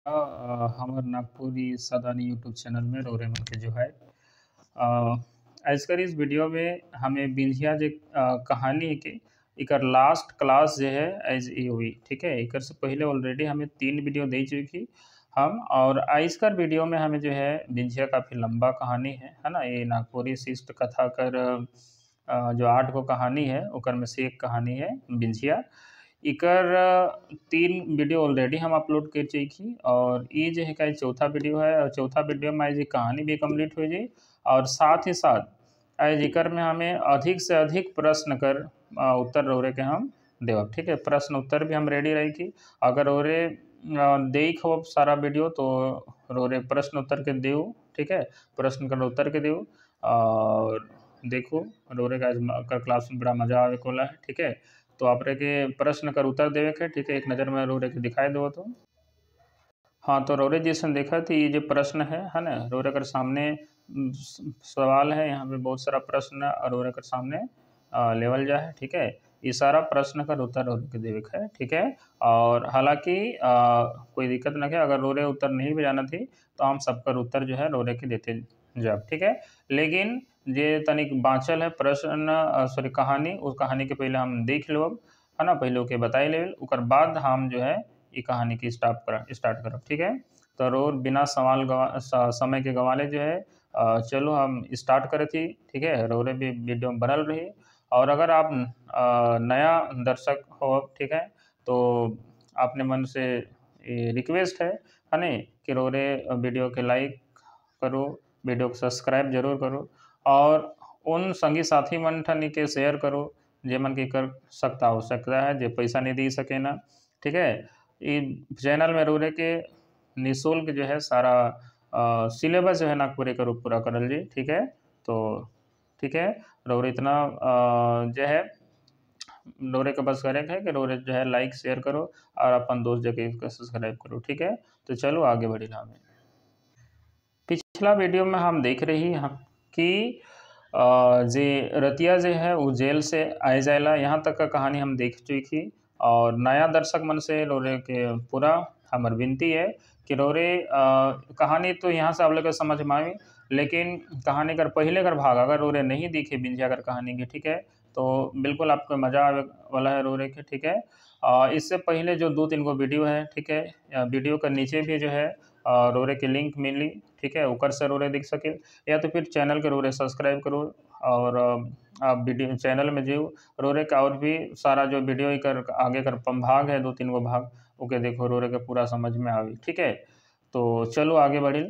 हमर Nagpuri Sadani YouTube channel में रौरे मन के जो है आजकल इस वीडियो में हमें बिंझिया जे कहानी के इकर लास्ट क्लास जो है एज ई हुई ठीक है। इकर से पहले ऑलरेडी हमें 3 वीडियो दे चुकी हम, और आजकल वीडियो में हमें जो है बिंझिया काफ़ी लंबा कहानी है ना। ये नागपुरी शिष्ट कथा कर जो 8 गो कहानी है ओकर में से एक कहानी है बिंझिया। इकर 3 वीडियो ऑलरेडी हम अपलोड कर चुकी, और ये जो है का चौथा वीडियो है, और चौथा वीडियो में आज कहानी भी कंप्लीट हो जाए, और साथ ही साथ आज इकर में हमें अधिक से अधिक प्रश्न कर उत्तर रौरे के हम देव ठीक है। प्रश्न उत्तर भी हम रेडी रही की, अगर रौरे देख हो सारा वीडियो तो रौरे प्रश्न उत्तर के देव ठीक है। प्रश्न कर उत्तर के देव और देखो रौरे का क्लास में बड़ा मजा आवे कोला है ठीक है। तो आप के प्रश्न कर उत्तर देवे के ठीक है। एक नज़र में रौरे के दिखाई दो तो हाँ, तो रौरे जैसे देखा थी ये जो प्रश्न है ना, रौरे कर सामने सवाल है। यहाँ पे बहुत सारा प्रश्न और रौरे कर सामने लेवल जा है ठीक है। ये सारा प्रश्न का उत्तर रौरे के देवे है ठीक है। और हालांकि कोई दिक्कत ना है, अगर रौरे उत्तर नहीं भी जाना थी तो हम सबका उत्तर जो है रौरे के देते जब ठीक है। लेकिन जे तनिक बाँचल है प्रश्न सॉरी कहानी, उस कहानी के पहले हम देख लो है ना, पहले ओके बताई लेवल ओकर बाद हम जो है ये कहानी की स्टार्ट करब ठीक है। तो रोज बिना समय के गंवाले जो है चलो हम स्टार्ट करे थी ठीक है। रोरे भी वीडियो में बनल रही, और अगर आप नया दर्शक हो ठीक है तो अपने मन से रिक्वेस्ट है ना कि रोरे वीडियो के लाइक करो, वीडियो को सब्सक्राइब जरूर करो, और उन संगी साथी मन ठनी के शेयर करो जे मन के कर सकता हो सकता है, जे पैसा नहीं दे सके ना ठीक है। ये चैनल में रौरे के निःशुल्क जो है सारा सिलेबस जो है नागपुरे का पूरा करल जी ठीक है। तो ठीक है, रौरे इतना जो है रौरे का बस करे है कि रौरे जो है लाइक शेयर करो और अपन दोस्त जगह इसका सब्सक्राइब करो ठीक है। तो चलो आगे बढ़ी हमें पिछला वीडियो में हम देख रही हम कि जे रतिया जो है वो जेल से आए जाएला, यहाँ तक का कहानी हम देख चुकी। और नया दर्शक मन से रौरे के पूरा हमर विनती है कि रौरे कहानी तो यहाँ से आप लोग समझ में आई, लेकिन कहानी कर पहले कर भाग अगर रौरे नहीं दिखे बिंझिया कर कहानी के ठीक है तो बिल्कुल आपको मज़ा आवे वाला है रौरे के ठीक है। इससे पहले जो 2-3 गो वीडियो है ठीक है, वीडियो का नीचे भी जो है रौरे के लिंक मिली ठीक है, ओकर से रौरे दिख सके, या तो फिर चैनल के रौरे सब्सक्राइब करो, और आप वीडियो चैनल में जो रौरे का और भी सारा जो वीडियो कर आगे कर भाग है 2-3 गो भाग ओके देखो रौरे के पूरा समझ में आवी ठीक है। तो चलो आगे बढ़ी।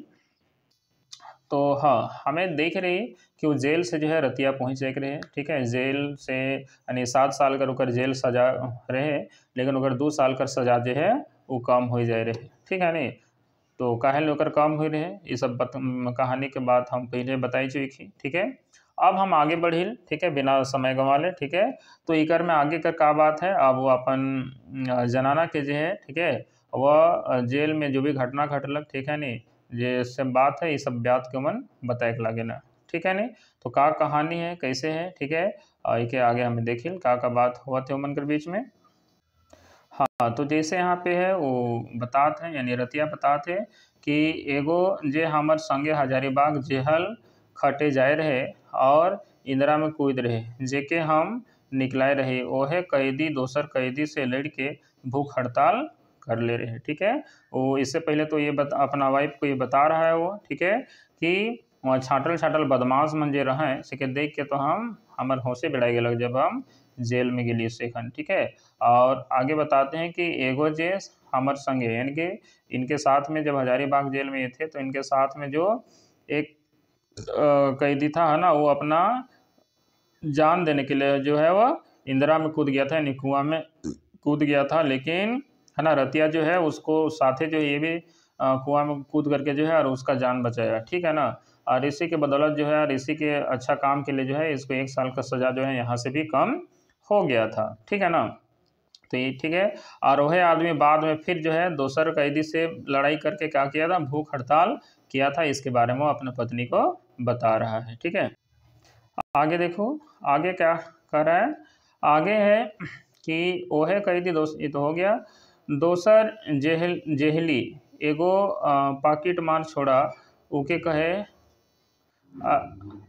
तो हाँ, हमें देख रही कि वो जेल से जो है रतिया पहुँच जाए रहे ठीक है। जेल से यानी 7 साल कर ओकर जेल सजा रहे, लेकिन ओकर 2 साल कर सजा जो है वो कम हो जाए रहे ठीक है नहीं। तो काहे ओकर कम हो रहे ये सब कहानी के बाद हम पहले बताई चुकी ठीक है। अब हम आगे बढ़िल ठीक है बिना समय गंवाले ठीक है। तो इकर में आगे का का बात है, अब वो अपन जनाना के जो है ठीक है वह जेल में जो भी घटना घटलक ठीक है नहीं, ये सब बात है ये सब बात के मन बताए के लगे ना ठीक है नहीं। तो का कहानी है कैसे है ठीक है, के आगे हमें देखिल का बात हुआ थे उमन के बीच में। हाँ, तो जैसे यहाँ पे है वो बताते हैं यानी रतिया बताते हैं कि एगो जे हमर संगे हजारीबाग जेहल खटे जाए रहे और इंदिरा में कूद रहे, जेके हम निकलाए रहे ओहे कैदी दोसर कैदी से लड़ के भूख हड़ताल कर ले रहे ठीक है। वो इससे पहले तो ये अपना वाइफ को ये बता रहा है वो ठीक है कि वहाँ छाटल छाटल बदमाश मन जे रहे से के देख के तो हम हमार होशे बिड़ाई गेलक जब हम जेल में गेलिए सेखन ठीक है। और आगे बताते हैं कि एगो जे हमर संगे यानी कि इनके साथ में जब हजारीबाग जेल में ये थे तो इनके साथ में जो एक कैदी था है ना, वो अपना जान देने के लिए जो है वह इंदिरा में कूद गया था यानी कुआं में कूद गया था, लेकिन है ना रतिया जो है उसको साथे जो ये भी कुआं में कूद करके जो है और उसका जान बचाया ठीक है ना। और इसी के बदौलत जो है और इसी के अच्छा काम के लिए जो है इसको 1 साल का सज़ा जो है यहाँ से भी कम हो गया था ठीक है ना। तो ये ठीक है। और वह आदमी बाद में फिर जो है दोसर कैदी से लड़ाई करके क्या किया था, भूख हड़ताल किया था, इसके बारे में वो अपने पत्नी को बता रहा है ठीक है। आगे देखो आगे क्या कर रहा है, आगे है कि ओहे कैदी दोस्त ये तो हो गया, दोसर जेहली एगो पाकिट मार छोड़ा ओके कहे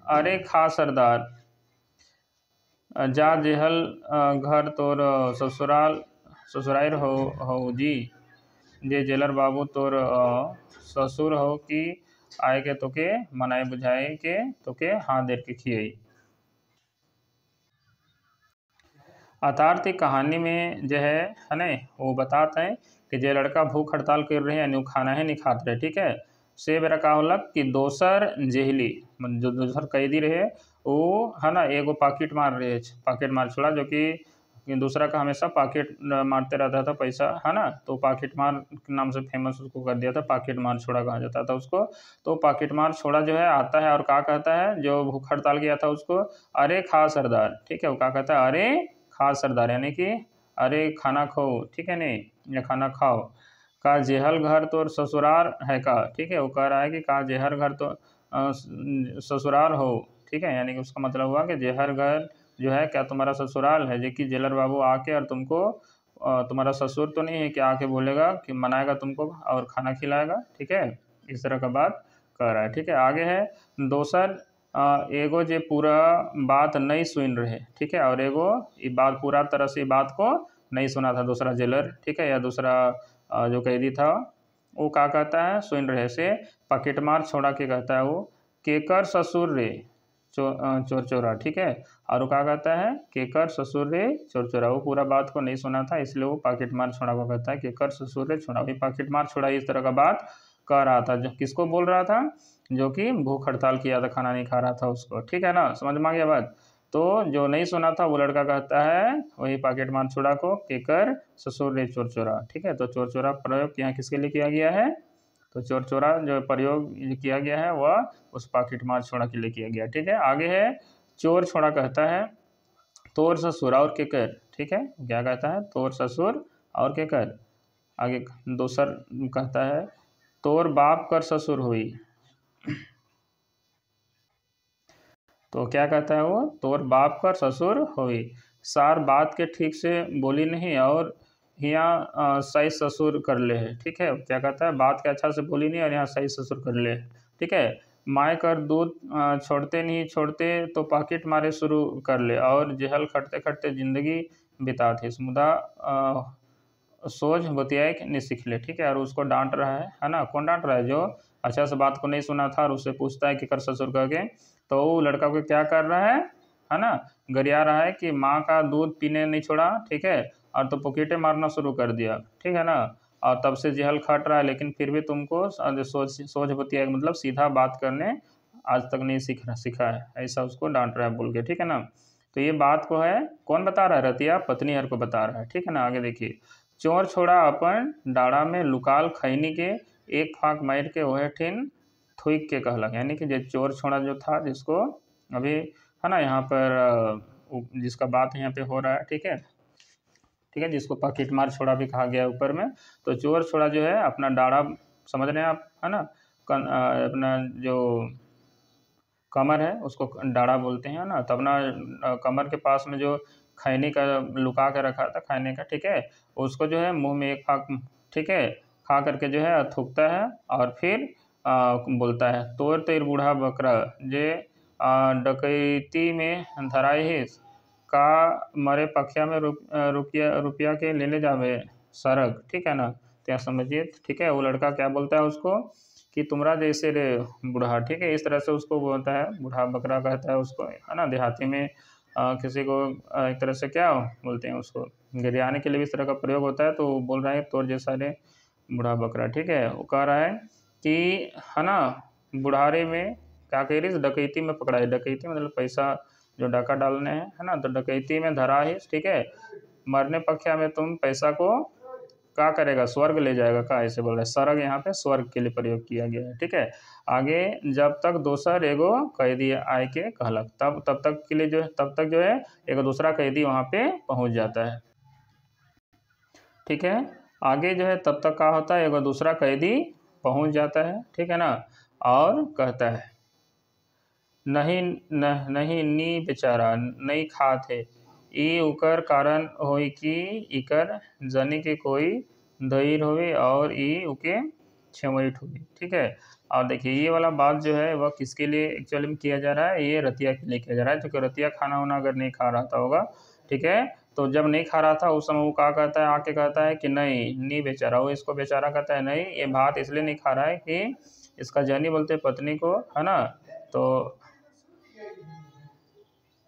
अरे खा सरदार, जा जेहल घर तोर ससुराल हो जी, जे जेलर बाबू तोर ससुर हो कि आए के तोके मनाए बुझाए के तोके हाथ देर के खियई। अतार्थिक कहानी में जो है ना, वो बताते हैं कि जो लड़का भूख हड़ताल कर रहे हैं यानी वो खाना ही नहीं खाते रहे, ठीक है। से बेरा का होलक कि दोसर जेहली जो दोसर कैदी रहे वो है ना एगो पाकिट मार रहे, पाकिट मार छोड़ा, जो कि दूसरा का हमेशा पाकिट मारते रहता था पैसा, है ना। तो पाकिट मार के नाम से फेमस उसको कर दिया था, पाकिट मार छोड़ा कहा जाता था उसको। तो पाकिट मार छोड़ा जो है आता है और क्या कहता है जो भूख हड़ताल किया था उसको, अरे खा सरदार, ठीक है। वो क्या कहता है, अरे खा सरदार यानी कि अरे खाना खाओ, ठीक है नहीं, या खाना खाओ। का जेहल घर तो ससुराल है का, ठीक है। वो कह रहा है कि का जेहर घर तो ससुराल हो, ठीक है। यानी कि उसका मतलब हुआ कि जेहर घर जो है क्या तुम्हारा ससुराल है, जो कि जेलर बाबू आके और तुमको तुम्हारा ससुर तो नहीं है कि आके बोलेगा कि मनाएगा तुमको और खाना खिलाएगा, ठीक है। इस तरह का बात कह रहा है, ठीक है। आगे है दोसर एगो जे पूरा बात नहीं सुन रहे, ठीक है। और एगो ये बात पूरा तरह से बात को नहीं सुना था दूसरा जेलर, ठीक है, या दूसरा जो कैदी था वो क्या कहता है सुन रहे से पकेट मार छोड़ा के कहता है वो केकर ससुर रे चोर चोरा, ठीक है। और वो क्या कहता है केकर ससुर रे चोर चोरा, वो पूरा बात को नहीं सुना था इसलिए वो पॉकेट मार छोड़ा को कहता है केकर ससुर रे छोड़ा। वही पॉकेट मार छोड़ा इस तरह का बात कह रहा था, जो किसको बोल रहा था, जो कि भूख हड़ताल किया था, खाना नहीं खा रहा था उसको, ठीक है ना, समझ में आ गया बात। तो जो नहीं सुना था वो लड़का कहता है वही पॉकेट मार छोड़ा को केकर ससुर रे चोर चोरा, ठीक है। तो चोर चोरा प्रयोग यहाँ किसके लिए किया गया है, तो चोर चोरा जो प्रयोग किया गया है वह उस पॉकेट मार छोड़ा के लिए किया गया, ठीक है। आगे है चोर छोड़ा कहता है तोर ससुर और के कर, ठीक है। क्या कहता है तोर ससुर और के कर। आगे दूसर कहता है तोर बाप कर ससुर हुई, तो क्या कहता है वो तोर बाप कर ससुर हुई। सार बात के ठीक से बोली नहीं और यहाँ सही ससुर कर ले है, ठीक है। क्या कहता है बात के अच्छा से बोली नहीं और यहाँ सही ससुर कर ले, ठीक है। माए कर दूध छोड़ते नहीं छोड़ते तो पाकिट मारे शुरू कर ले और जेहल खटते खटते जिंदगी बिता थी मुदा सोच बतियाए कि नहीं सीख ले, ठीक है। और उसको डांट रहा है ना, कौन डांट रहा है, जो अच्छा से बात को नहीं सुना था और उससे पूछता है कि कर ससुर करके, तो वो लड़का को क्या कर रहा है ना, गरिया रहा है कि माँ का दूध पीने नहीं छोड़ा, ठीक है, और तो पॉकेटे मारना शुरू कर दिया, ठीक है ना। और तब से जेहल खट रहा है लेकिन फिर भी तुमको सोच बतिया मतलब सीधा बात करने आज तक नहीं सीखा है, ऐसा उसको डांट रहा है बोल के, ठीक है ना। तो ये बात को है कौन बता रहा है, रतिया पत्नी हर को बता रहा है, ठीक है ना। आगे देखिए चोर छोड़ा अपन डाड़ा में लुकाल खैनी के एक फाक मार के वह ठिन थुक के कहलक, यानी कि जो चोर छोड़ा जो था जिसको अभी है ना यहाँ पर जिसका बात यहाँ पे हो रहा है, ठीक है, ठीक है, जिसको पॉकेट मार छोड़ा भी कहा गया है ऊपर में। तो चोर छोड़ा जो है अपना डाड़ा समझ रहे हैं आप, है ना, अपना जो कमर है उसको डाड़ा बोलते हैं ना, तब ना कमर के पास में जो खैनी का लुका के रखा था खैनी का, ठीक है, उसको जो है मुंह में एक फाक, ठीक है, खा करके जो है थूकता है और फिर बोलता है तोर तेर बूढ़ा बकरा जे डकैती में धराई हिस का मरे पखिया में रुपया के ले जावे सरग, ठीक है ना। तो यहाँ समझिए, ठीक है, वो लड़का क्या बोलता है उसको कि तुमरा जैसे रे बूढ़ा, ठीक है, इस तरह से उसको बोलता है, बूढ़ा बकरा कहता है उसको, है ना। देहाती में किसी को एक तरह से क्या बोलते हैं उसको गिरियाने के लिए भी इस तरह का प्रयोग होता है, तो वो बोल रहा है तोर जैसा रे बूढ़ा बकरा, ठीक है। वो कह रहा है कि है ना बुढ़ारे में क्या कह रही डकैती में पकड़ा है, डकैती मतलब पैसा जो डाका डालने हैं, है ना, तो डकैती में धरा है, ठीक है, मरने पक्षा में तुम पैसा को क्या करेगा स्वर्ग ले जाएगा का, ऐसे बोल रहे हैं। सरग यहाँ पे स्वर्ग के लिए प्रयोग किया गया है, ठीक है। आगे जब तक दोसर एगो कैदी आए के कहलक तब तक के लिए जो है तब तक जो है एगो दूसरा कैदी वहाँ पे पहुँच जाता है, ठीक है। आगे जो है तब तक क्या होता है एगो दूसरा कैदी पहुँच जाता है, ठीक है ना, और कहता है नहीं नहीं नी बेचारा नहीं खाते ई उकर कारण होई कि इकर जनी के कोई धैर होवे और ई उके छेवट हुई, ठीक है। और देखिए ये वाला बात जो है वह किसके लिए एक्चुअली में किया जा रहा है, ये रतिया के लिए किया जा रहा है, क्योंकि रतिया खाना वाना अगर नहीं खा रहा था होगा, ठीक है, तो जब नहीं खा रहा था उस समय वो क्या कहता है, आके कहता है कि नहीं बेचारा, वो इसको बेचारा कहता है नहीं ये भात इसलिए नहीं खा रहा है कि इसका जनी बोलते पत्नी को, है ना, तो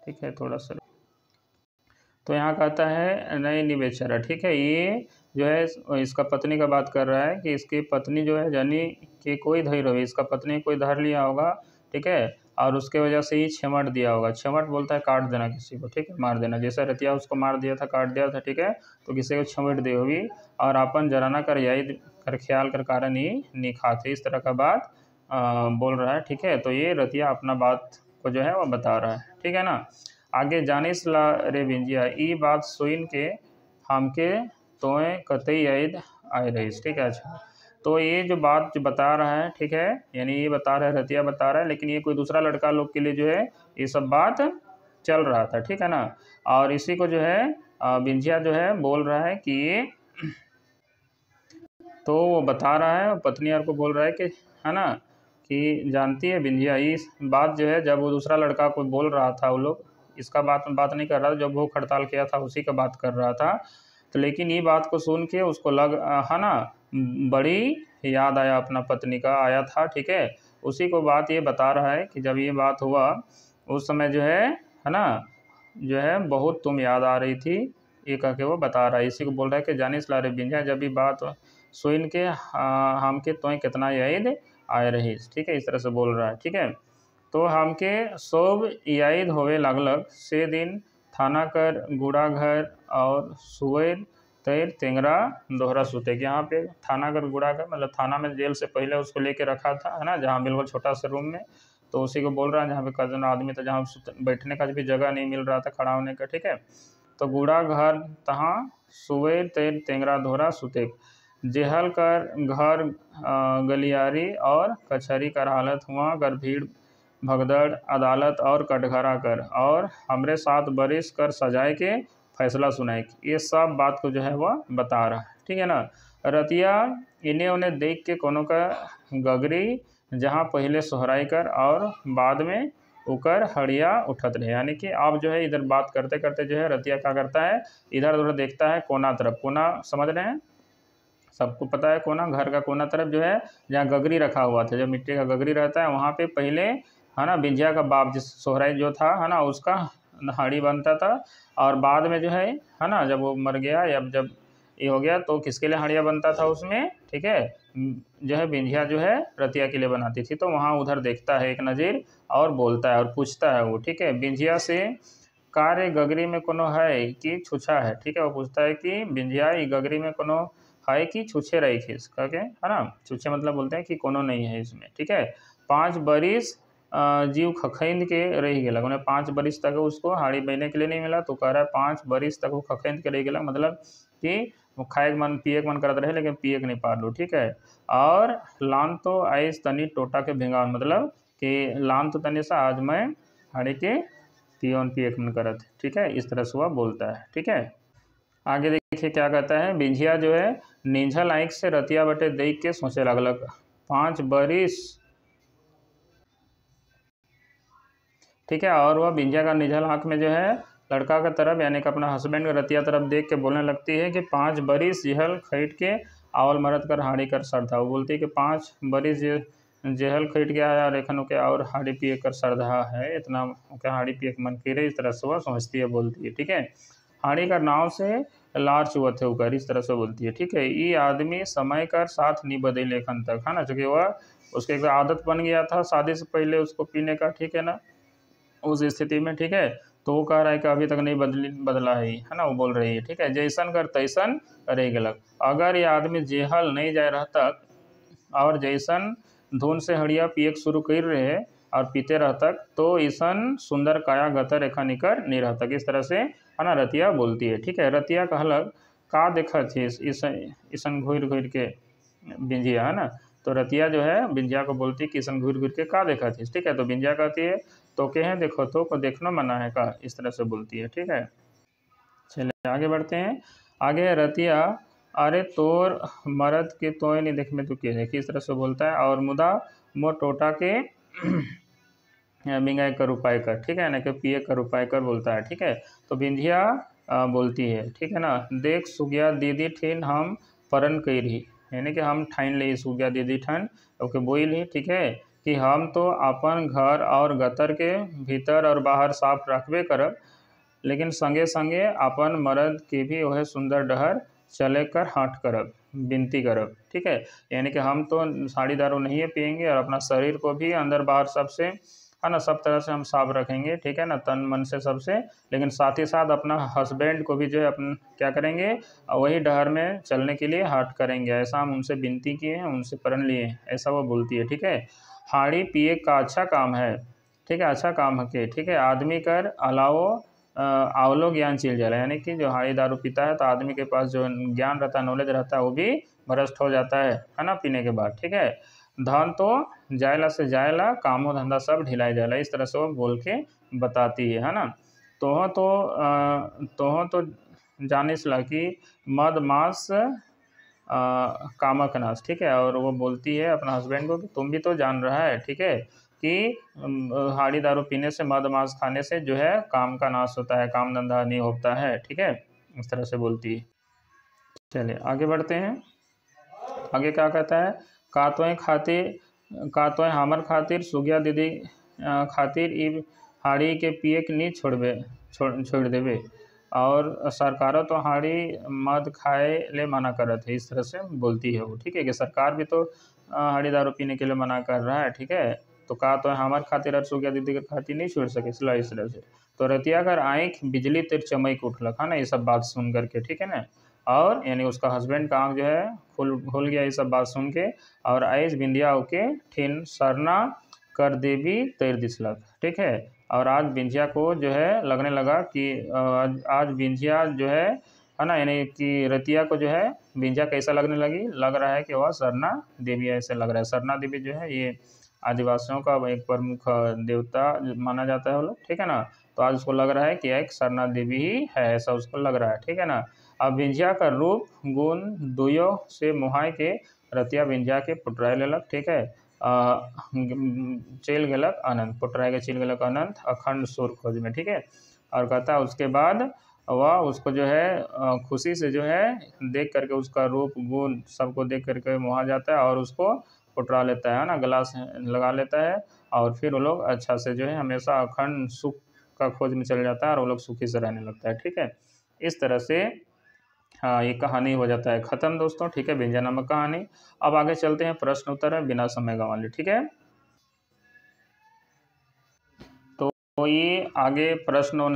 ठीक है थोड़ा सा, तो यहाँ कहता है नहीं बेचारा, ठीक है, ये जो है इसका पत्नी का बात कर रहा है कि इसकी पत्नी जो है जनी की कोई धैर्य हो, इसका पत्नी कोई धर लिया होगा, ठीक है, और उसके वजह से ही छेमट दिया होगा। छेमट बोलता है काट देना किसी को, ठीक है, मार देना, जैसा रतिया उसको मार दिया था, काट दिया था, ठीक है, तो किसी को छेमट दी होगी, और अपन जराना कर याद कर ख्याल कर कारण ही नहीं खाते, इस तरह का बात बोल रहा है, ठीक है। तो ये रतिया अपना बात को जो है वह बता रहा है, ठीक है ना। आगे जानिस ला रे बिंजिया, ई बात सुन के हमके तोए कतई याद आए रहीस, ठीक है। अच्छा, तो ये जो बात जो बता रहा है, ठीक है, यानी ये बता रहा है, रतिया बता रहा है, लेकिन ये कोई दूसरा लड़का लोग के लिए जो है ये सब बात चल रहा था, ठीक है ना। और इसी को जो है बिंजिया जो है बोल रहा है कि ये, तो वो बता रहा है पत्नी और को बोल रहा है कि, है ना, कि जानती है बिंजिया, इस बात जो है जब वो दूसरा लड़का को बोल रहा था, वो लोग इसका बात नहीं कर रहा था, जब भूख हड़ताल किया था उसी का बात कर रहा था, तो लेकिन ये बात को सुन के उसको है ना, बड़ी याद आया अपना पत्नी का आया था, ठीक है। उसी को बात ये बता रहा है कि जब ये बात हुआ उस समय जो है ना, जो है बहुत तुम याद आ रही थी, ये कह के वो बता रहा है। इसी को बोल रहा है कि जानिस ला रे बिंजिया, जब ये बात सुन के हमके तो कितना याद आए रही, ठीक है, इस तरह से बोल रहा है, ठीक है। तो हमके सब याद होवे लगलग से दिन थाना कर गुड़ा घर और सुवेर तैर तेंगरा दोहरा सुते, यहाँ पे थाना कर गुड़ा घर मतलब थाना में जेल से पहले उसको लेके रखा था, है ना, जहाँ बिल्कुल छोटा सा रूम में, तो उसी को बोल रहा है जहाँ पे कजन आदमी था, जहाँ बैठने का भी जगह नहीं मिल रहा था, खड़ा होने का, ठीक है। तो गुड़ा घर तहाँ सुवेर तैर तेंगरा दोहरा सुते, जेहल कर घर गलियारी और कचहरी कर हालत हुआ कर भीड़ भगदड़ अदालत और कटघरा कर और हमरे साथ बरिस कर सजाए के फैसला सुनाए, ये सब बात को जो है वह बता रहा है, ठीक है ना। रतिया इन्हें उन्हें देख के कोनो का गगरी जहाँ पहले सोहराई कर और बाद में उकर हड़िया उठत रहे, यानी कि आप जो है इधर बात करते करते जो है रतिया क्या करता है, इधर उधर देखता है कोना तरफ, कोना समझ रहे हैं, सबको पता है कोना, घर का कोना तरफ जो है जहाँ गगरी रखा हुआ था, जब मिट्टी का गगरी रहता है वहाँ पे पहले, है ना, बिंजिया का बाप जिस सोहराई जो था, है ना, उसका हाड़ी बनता था, और बाद में जो है ना, जब वो मर गया या जब ये हो गया तो किसके लिए हाड़िया बनता था उसमें, ठीक है, जो है बिंजिया जो है रतिया के लिए बनाती थी। तो वहाँ उधर देखता है एक नज़ीर और बोलता है और पूछता है वो, ठीक है, बिंजिया से कार्य गगरी में कोनो है कि छुछा है, ठीक है, वो पूछता है कि बिंजिया ये गगरी में कोनो है कि छुछे रही थी इसका के, है ना, छुछे मतलब बोलते हैं कि कोनो नहीं है इसमें, ठीक है। 5 बरिस जीव खखैंद के रह गया, उन्हें 5 बरिस तक उसको हाड़ी बहने के लिए नहीं मिला, तो कह रहा है 5 बरिस तक वो खखैंद के रह गया, मतलब कि वो खाए मन पिए मन करते रहे लेकिन पिए नहीं पा लो, ठीक है। और लान तो आइस तनी टोटा के भिंगा, मतलब कि लान तो तनी सा आज मैं हाड़ी के पियोन पिए मन करत, ठीक है, इस तरह से वह बोलता है, ठीक है। आगे देखिए क्या कहता है, बिंझिया जो है नींझा लाइक से रतिया बटे देख के सोचे लगलग 5 बरिस, ठीक है, और वह बिंझिया का निझल आँख में जो है लड़का का तरफ यानी कि अपना हस्बैंड का रतिया तरफ देख के बोलने लगती है कि 5 बरिस जहल खैट के आवल मरद कर हाड़ी कर सरधा, वो बोलती है कि 5 बरिस जहल खैट गया है और एखन के और हाड़ी पिए कर सरधा है, इतना क्या हाड़ी पिए मन की रहे, इस तरह से वह सोचती है, बोलती है, ठीक है। हाड़ी का नाव से लार चुवत है उकर, इस तरह से बोलती है, ठीक है। ये आदमी समय का साथ नहीं बदले लेखन तक, है ना, चूँकि वह उसके एक आदत बन गया था शादी से पहले उसको पीने का, ठीक है ना, उस स्थिति में, ठीक है, तो वो कह रहा है कि अभी तक नहीं बदला है ना, वो बोल रही है, ठीक है, जैसन कर तैसन रह गलक, अगर ये आदमी जेहल नहीं जाए रहता और जैसन धुन से हड़िया पिए शुरू कर रहे और पीते रहता तो ईसन सुंदर काया गतर रेखा निकर नहीं रहता, इस तरह से, है ना, रतिया बोलती है, ठीक है। रतिया कहलक का देखा थी ईसन घूर घूर के बिंजिया, है ना, तो रतिया जो है बिंजिया को बोलती है कि ईसन घूर घूर के का देखा थी, ठीक है, तो बिंजिया कहती है तो के हैं देखो तो को देखना मना है का, इस तरह से बोलती है, ठीक है। चलिए आगे बढ़ते हैं। आगे रतिया अरे तोर मरद के तोय नहीं देख में तो के किस तरह से बोलता है, और मुदा मोर टोटा के बिंगाई कर उपाय कर, ठीक है ना, कि पिए कर उपाय कर बोलता है, ठीक है। तो बिंधिया बोलती है, ठीक है ना, देख सुगिया दीदी ठिन हम परन कई रही, यानी कि हम ठाइन ले सुगिया दीदी ठन ओके बोल ही, ठीक है, कि हम तो अपन घर और गतर के भीतर और बाहर साफ रखबे करब, लेकिन संगे संगे अपन मर्द के भी वह सुंदर डहर चले कर हाट करब, विनती करब, ठीक है। यानी कि हम तो साड़ी दारू नहीं पियेंगे और अपना शरीर को भी अंदर बाहर सबसे, है ना, सब तरह से हम साफ रखेंगे, ठीक है ना, तन मन से सबसे, लेकिन साथ ही साथ अपना हस्बैंड को भी जो है अपन क्या करेंगे, वही डहर में चलने के लिए हाट करेंगे, ऐसा हम उनसे विनती किए हैं, उनसे प्रण लिए हैं, ऐसा वो बोलती है, ठीक है। हाड़ी पिए का अच्छा काम है, ठीक है, अच्छा काम है के, ठीक है, आदमी कर अलावो आवलो ज्ञान चिल जाला, यानी कि जो हाड़ी दारू पीता है तो आदमी के पास जो ज्ञान रहता है, नॉलेज रहता है, वो भी भ्रष्ट हो जाता है ना, पीने के बाद, ठीक है। धन तो जायला से जायला, कामो धंधा सब ढिलाई जाला, इस तरह से वो बोल के बताती है ना। तोह तो जानिस ला कि मद मांस कामक नाश, ठीक है, और वो बोलती है अपना हस्बैंड को कि तुम भी तो जान रहा है, ठीक है, कि हाड़ी दारू पीने से, मद मांस खाने से जो है काम का नाश होता है, काम धंधा नहीं होता है, ठीक है, इस तरह से बोलती है। चलिए आगे बढ़ते हैं। आगे क्या कहता है, कातों हमर खातिर सुगिया दीदी खातिर ई हाड़ी के पिए के नहीं छोड़ देवे, और सरकारों तो हाड़ी मद खाए ले मना करत है, इस तरह से बोलती है वो, ठीक है, कि सरकार भी तो हाड़ी दारू पीने के लिए मना कर रहा है, ठीक है। तो का तो हमारे खातिर और सुगिया दीदी के खातिर नहीं छोड़ सके, इसलिए इस तरह से। तो रतिया कर आँख बिजली तिर चमक उठलक, है ना, ये सब बात सुन करके, ठीक है ना, और यानी उसका हस्बैंड का आँख जो है खुल गया ये सब बात सुन के, और आइज बिंदिया होके ठिन सरना कर देवी तैर दिसलक, ठीक है। और आज बिंजिया को जो है लगने लगा कि आज बिंजिया जो है ना, यानी कि रतिया को जो है बिंजिया कैसा लगने लगी, लग रहा है कि वह सरना देवी ऐसे लग रहा है। सरना देवी जो है ये आदिवासियों का एक प्रमुख देवता माना जाता है वो लोग, ठीक है ना। तो आज उसको लग रहा है कि एक सरना देवी ही है, ऐसा उसको लग रहा है, ठीक है ना। अब बिंजिया का रूप गुण दुयो से मुहाय के रतिया बिंजिया के पुटराय लेलक, ठीक है, चल गलक अनंत, पुटराय के चल गलक अनंत अखंड सुर खोज में, ठीक है। और कहता है उसके बाद वह उसको जो है खुशी से जो है देख करके उसका रूप गुण सबको देख करके मुहा जाता है, और उसको पुटरा लेता है ना, गला से लगा लेता है, और फिर वो लोग अच्छा से जो है हमेशा अखंड सुख का खोज में चल जाता है, और वो लोग सुखी से रहने लगता है, ठीक है। इस तरह से हाँ ये कहानी हो जाता है ख़त्म दोस्तों, ठीक है, बिंजिया नामक कहानी। अब आगे चलते हैं, प्रश्न उत्तर है बिना समय गंवाए, ठीक है। तो ये आगे प्रश्न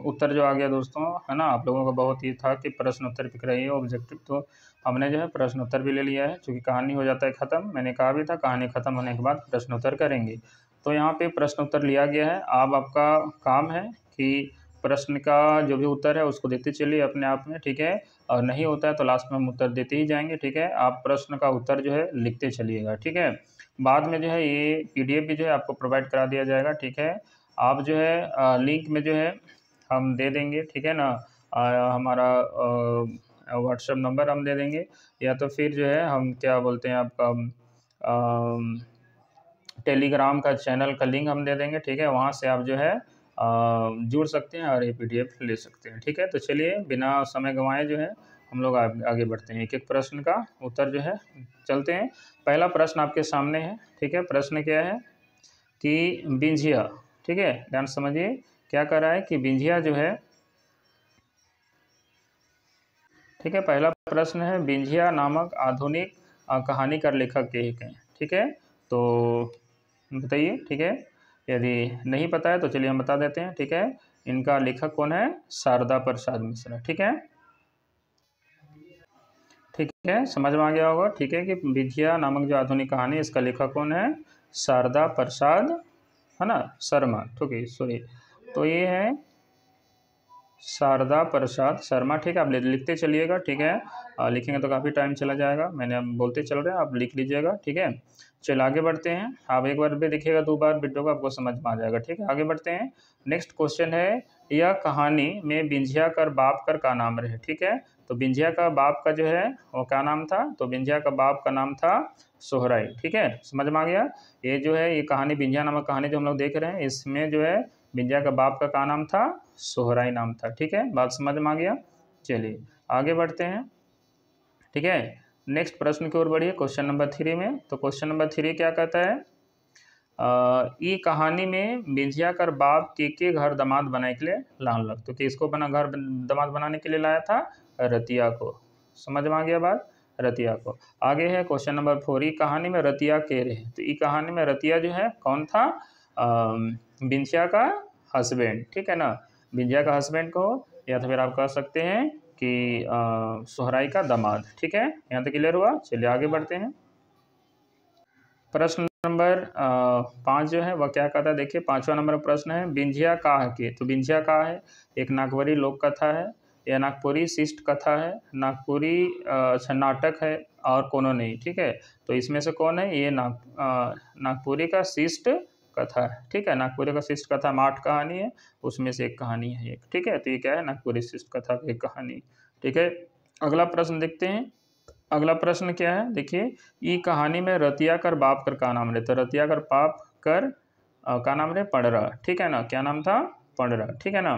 उत्तर जो आ गया दोस्तों, है ना, आप लोगों का बहुत ही था कि प्रश्न उत्तर पिक रही है ऑब्जेक्टिव, तो हमने जो है प्रश्न उत्तर भी ले लिया है, क्योंकि कहानी हो जाता है ख़त्म, मैंने कहा भी था कहानी ख़त्म होने के बाद प्रश्न उत्तर करेंगे। तो यहाँ पे प्रश्न उत्तर लिया गया है, अब आपका काम है कि प्रश्न का जो भी उत्तर है उसको देते चलिए अपने आप में, ठीक है, और नहीं होता है तो लास्ट में हम उत्तर देते ही जाएंगे, ठीक है। आप प्रश्न का उत्तर जो है लिखते चलिएगा, ठीक है। बाद में जो है ये PDF भी जो है आपको प्रोवाइड करा दिया जाएगा, ठीक है। आप जो है लिंक में जो है हम दे देंगे, ठीक है ना, हमारा व्हाट्सएप नंबर हम दे देंगे, या तो फिर जो है हम क्या बोलते हैं आपका टेलीग्राम का चैनल का लिंक हम दे देंगे, ठीक है, वहाँ से आप जो है जुड़ सकते हैं और ये PDF ले सकते हैं, ठीक है। तो चलिए बिना समय गंवाए जो है हम लोग आगे बढ़ते हैं, एक एक प्रश्न का उत्तर जो है चलते हैं। पहला प्रश्न आपके सामने है, ठीक है। प्रश्न क्या है कि बिंझिया, ठीक है, ध्यान समझिए क्या कर रहा है कि बिंझिया जो है, ठीक है, पहला प्रश्न है बिंझिया नामक आधुनिक कहानी का लेखक के हैं, ठीक है, तो बताइए, ठीक है। यदि नहीं पता है तो चलिए हम बता देते हैं, ठीक है। इनका लेखक कौन है, शारदा प्रसाद मिश्रा, ठीक है, ठीक है, समझ में आ गया होगा, ठीक है, कि बिंझिया नामक जो आधुनिक कहानी इसका लेखक कौन है, शारदा प्रसाद, है ना, शर्मा, ठीक है, सॉरी। तो ये है शारदा प्रसाद शर्मा, ठीक है। आप लिखते चलिएगा, ठीक है। लिखेंगे तो काफ़ी टाइम चला जाएगा, मैंने अब बोलते चल रहे हैं, आप लिख लीजिएगा, ठीक है। चलो आगे बढ़ते हैं। आप एक बार भी देखिएगा, 2 बार वीडियो को, आपको समझ में आ जाएगा, ठीक है। आगे बढ़ते हैं। नेक्स्ट क्वेश्चन है, यह कहानी में बिंझिया कर बाप कर का नाम रहे, ठीक है। तो बिंझिया का बाप का जो है वो क्या नाम था, तो बिंझिया का बाप का नाम था सोहराई, ठीक है। समझ में आ गया। ये जो है ये कहानी बिंझिया नामक कहानी जो हम लोग देख रहे हैं, इसमें जो है बिंझिया का बाप का क्या नाम था, सोहराई नाम था, ठीक है। बात समझ में आ गया। चलिए आगे बढ़ते हैं, ठीक है। नेक्स्ट प्रश्न की ओर बढ़िए, क्वेश्चन नंबर 3 में। तो क्वेश्चन नंबर 3 क्या कहता है, ई कहानी में बिंझिया कर बाप के घर दामाद बनाने के लिए लान लग, तो किसको बना घर दामाद बनाने के लिए लाया था, रतिया को। समझ में आ गया बात, रतिया को। आगे है क्वेश्चन नंबर 4, ई कहानी में रतिया के रहे, तो ई कहानी में रतिया जो है कौन था, बिंझिया का हस्बैंड, ठीक है ना। बिंझिया का हस्बैंड को, या तो फिर आप कह सकते हैं कि सोहराई का दामाद, ठीक है। यहाँ तक क्लियर हुआ। चलिए आगे बढ़ते हैं। प्रश्न नंबर 5 जो है वह क्या कहता है, देखिए 5वां नंबर प्रश्न है, बिंझिया का के, तो बिंझिया का है एक नागवरी लोक कथा है, या नागपुरी शिष्ट कथा है, नागपुरी अच्छा नाटक है, और कोनो नहीं, ठीक है। तो इसमें से कौन है, ये नागपुरी का शिष्ट कथा है, ठीक है। नागपुरी का शिष्ट कथा में 8 कहानी है, उसमें से एक कहानी है एक, ठीक है। तो ये क्या है, नागपुरी शिष्ट कथा की एक कहानी, ठीक है। अगला प्रश्न देखते हैं। अगला प्रश्न क्या है, देखिए ई कहानी में रतिया कर बाप कर का नाम रहे, तो रतिया कर बाप कर का नाम रहे पंडरा, ठीक है ना। क्या नाम था, पंडरा, ठीक है ना।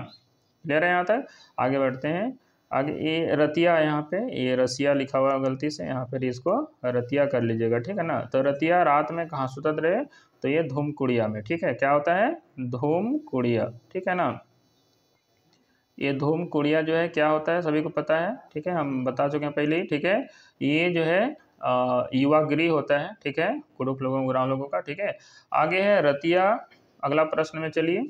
ले रहे हैं यहाँ तक। आगे बढ़ते हैं। आगे ये रतिया, यहाँ पे ये रसिया लिखा हुआ है गलती से, यहाँ पर इसको रतिया कर लीजिएगा, ठीक है ना। तो रतिया रात में कहाँ सुतत रहे, तो ये धूम कुड़िया में, ठीक है। क्या होता है, धूम कुड़िया, ठीक है ना। ये धूम कुड़िया जो है क्या होता है, सभी को पता है, ठीक है। हम बता चुके हैं पहले ही, ठीक है। ये जो है युवा गृह होता है, ठीक है, कुरूप लोगों ग्राम लोगों का, ठीक है। आगे है रतिया। अगला प्रश्न में चलिए।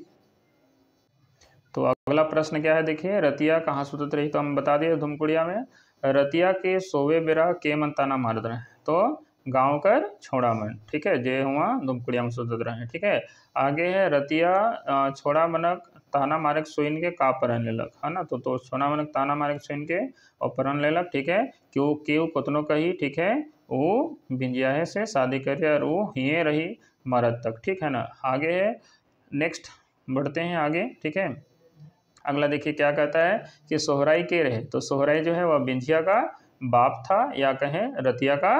तो अगला प्रश्न क्या है, देखिए रतिया कहाँ सुतत रही, तो हम बता दिए धूमकुड़िया में। रतिया के सोवे बेरा के मन ताना मारत रहे, तो गाँव कर छोड़ा मन, ठीक है, जे हुआ धूमकुड़िया में सुतत रहे, ठीक है। आगे है रतिया छोड़ा मनक ताना मारक सोइन के का परन लेलक, है ना। तो छोड़ा मनक ताना मारक सोइन के और परन लेलक, ठीक है। क्यों क्यों कतनो कही, ठीक है, वो बिंजिया से शादी करे और वो हिए रही मरद तक, ठीक है ना। आगे है, नेक्स्ट बढ़ते हैं आगे, ठीक है। अगला देखिए क्या कहता है कि सोहराई के रहे, तो सोहराई जो है वह बिंझिया का बाप था, या कहें रतिया का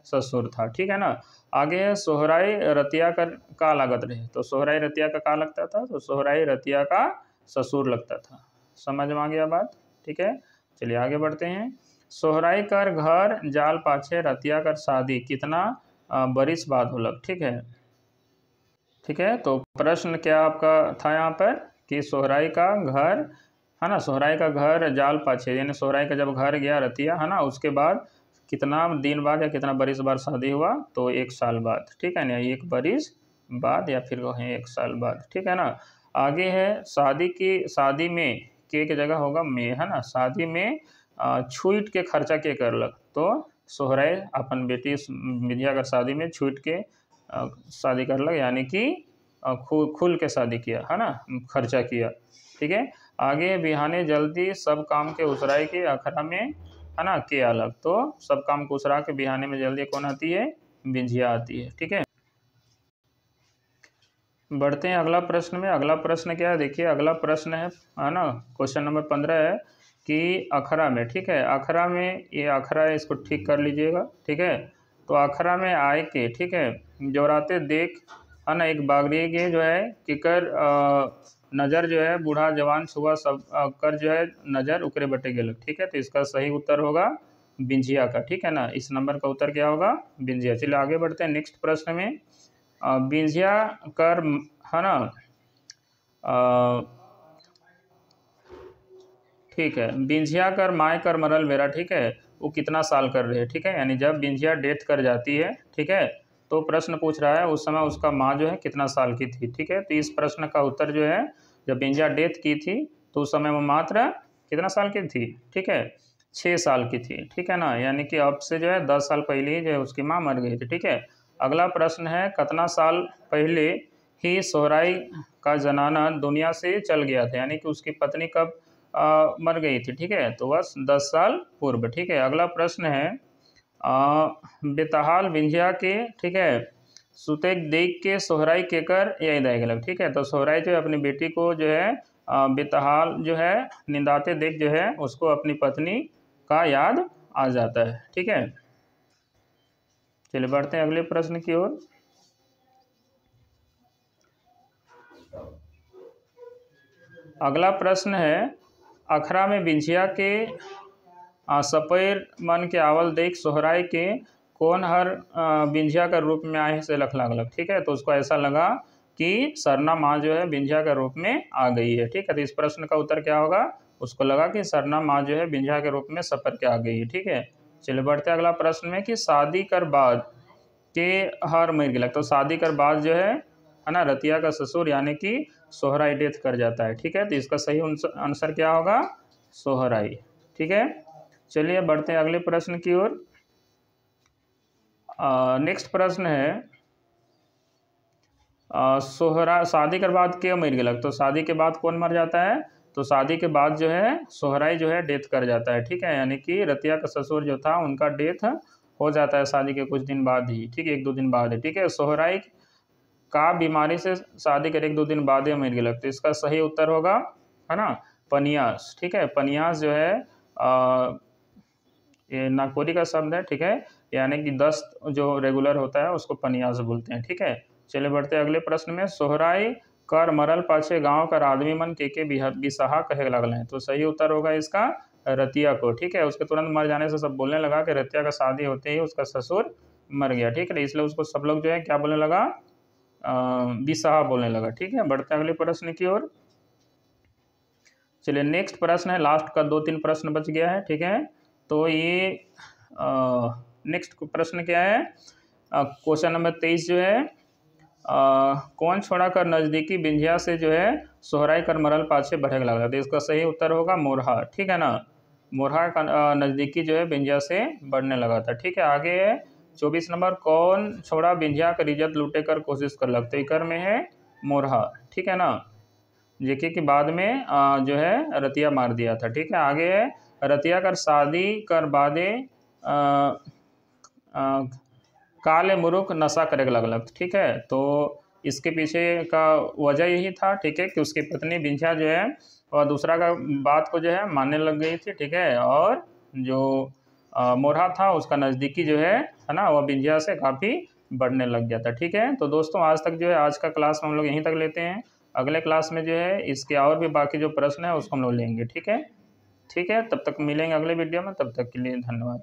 ससुर था, ठीक है ना। आगे है सोहराई रतिया का लागत रहे, तो सोहराई रतिया का का लगता था, तो सोहराई रतिया का ससुर लगता था। समझ में आ गया बात, ठीक है। चलिए आगे बढ़ते हैं। सोहराई कर घर जाल पाछे रतिया कर शादी कितना बरिस बाद होलक, ठीक है, ठीक है। तो प्रश्न क्या आपका था यहाँ पर कि सोहराई का घर, है ना, सोहराई का घर जाल पाछे, यानी सोहराई का जब घर गया रतिया, है ना, उसके बाद कितना दिन बाद या कितना बरिस बाद शादी हुआ, तो 1 साल बाद, ठीक है ना, 1 बरिस बाद या फिर कहें 1 साल बाद, ठीक है ना। आगे है शादी में के जगह होगा में, है ना। शादी में छूट के खर्चा के करलक, तो सोहराई अपन बेटी बिंदिया का शादी में छूट के शादी करलक, यानी कि खुल के शादी किया, है ना, खर्चा किया, ठीक है। आगे बिहाने जल्दी सब काम के उसराई के अखरा में, है ना, के अलग, तो सब काम को उसरा के बिहाने में जल्दी कौन आती है, बिंझिया आती है, ठीक है। बढ़ते हैं अगला प्रश्न में। अगला प्रश्न क्या है, देखिए अगला प्रश्न है ना, क्वेश्चन नंबर 15 है कि अखरा में, ठीक है, अखरा में, ये अखरा है, इसको ठीक कर लीजिएगा, ठीक है। तो अखरा में आए के, ठीक है, जोराते देख, है ना, एक बागरी के जो है किकर नज़र जो है बूढ़ा जवान छुआ सब कर जो है नज़र उकरे बटे गेलक, ठीक है। तो इसका सही उत्तर होगा बिंझिया का, ठीक है ना। इस नंबर का उत्तर क्या होगा, बिंझिया। चलिए आगे बढ़ते हैं नेक्स्ट प्रश्न में। बिंझिया कर, है ना, ठीक है, बिंझिया कर माए कर मरल मेरा, ठीक है, वो कितना साल कर रहे हैं, ठीक है, यानी जब बिंझिया डेथ कर जाती है, ठीक है, तो प्रश्न पूछ रहा है उस समय उसका माँ जो है कितना साल की थी, ठीक है। तो इस प्रश्न का उत्तर जो है, जब बिंझिया डेथ की थी तो उस समय वो मात्र कितना साल की थी, ठीक है, 6 साल की थी, ठीक है ना। यानी कि अब से जो है 10 साल पहले ही जो है उसकी माँ मर गई थी, ठीक है। अगला प्रश्न है, कितना साल पहले ही सोहराई का जनाना दुनिया से चल गया था, यानी कि उसकी पत्नी कब मर गई थी, ठीक है, तो बस 10 साल पूर्व, ठीक है। अगला प्रश्न है बेताहाल विंध्या के, ठीक है, सुतेक देख के सोहराई केकर यही गलत, ठीक है। तो सोहराई जो है अपनी बेटी को जो है बेताहाल जो है निंदाते देख जो है उसको अपनी पत्नी का याद आ जाता है, ठीक है। चलिए बढ़ते हैं अगले प्रश्न की ओर। अगला प्रश्न है अखरा में बिंझिया के सपेर मन के आवल देख सोहराई के कौन हर बिंझिया का रूप में आए से लख लगलक, ठीक है। तो उसको ऐसा लगा कि सरना माँ जो है बिंझिया का रूप में आ गई है, ठीक है। तो इस प्रश्न का उत्तर क्या होगा, उसको लगा कि सरना माँ जो है बिंझिया के रूप में सपर के आ गई है, ठीक है। चलिए बढ़ते हैं अगला प्रश्न में कि शादी कर बाद के हर मर गिलक। तो शादी कर बाद जो है ना रतिया का ससुर यानी कि सोहराई डेथ कर जाता है, ठीक है। तो इसका सही आंसर क्या होगा, सोहराई, ठीक है। चलिए बढ़ते हैं अगले प्रश्न की ओर। नेक्स्ट प्रश्न है सोहरा शादी के बाद क्यों मर गिलक। तो शादी के बाद कौन मर जाता है, तो शादी के बाद जो है सोहराई जो है डेथ कर जाता है, ठीक है। यानी कि रतिया का ससुर जो था उनका डेथ हो जाता है शादी के कुछ दिन बाद ही, ठीक है, 1-2 दिन बाद है, ठीक है। सोहराई का बीमारी से शादी के 1-2 दिन बाद ही मर गिलक। तो इसका सही उत्तर होगा, है ना, पनियास, ठीक है। पनियास जो है ये नागपुरी का शब्द है, ठीक है, यानी कि दस्त जो रेगुलर होता है उसको पनियास बोलते हैं, ठीक है। चलिए बढ़ते हैं अगले प्रश्न में सोहराई कर मरल पाछे गांव कर आदमी मन के बिसाहा कहे लगल हैं। तो सही उत्तर होगा इसका रतिया को, ठीक है। उसके तुरंत मर जाने से सब बोलने लगा कि रतिया का शादी होते ही उसका ससुर मर गया, ठीक है। इसलिए उसको सब लोग जो है क्या बोलने लगा, बिसाहा बोलने लगा, ठीक है। बढ़ते हैं अगले प्रश्न की ओर। चलिए नेक्स्ट प्रश्न है, लास्ट का 2-3 प्रश्न बच गया है, ठीक है। तो ये नेक्स्ट प्रश्न क्या है, क्वेश्चन नंबर 23 जो है कौन छोड़ा कर नज़दीकी बिंझिया से जो है सोहराई कर मरल पाछे बढ़े लगा। तो इसका सही उत्तर होगा मोरहा, ठीक है ना। मोरहा का नज़दीकी जो है बिंझिया से बढ़ने लगा था, ठीक है। आगे है 24 नंबर कौन छोड़ा बिंझिया कर इज्जत लूटे कर कोशिश कर लगते इकर में है मोरहा, ठीक है ना। जेके के बाद में जो है रतिया मार दिया था, ठीक है। आगे है रतिया कर शादी कर बादे काले मुरुख नशा करे लगलक, ठीक है। तो इसके पीछे का वजह यही था, ठीक है, कि उसकी पत्नी बिंझिया जो है वह दूसरा का बात को जो है मानने लग गई थी, ठीक है। और जो मोरहा था उसका नज़दीकी जो है ना वह बिंझिया से काफ़ी बढ़ने लग गया था, ठीक है। तो दोस्तों आज तक जो है आज का क्लास हम लोग यहीं तक लेते हैं। अगले क्लास में जो है इसके और भी बाकी जो प्रश्न है उसको हम लोग लेंगे, ठीक है। ठीक है, तब तक मिलेंगे अगले वीडियो में, तब तक के लिए धन्यवाद।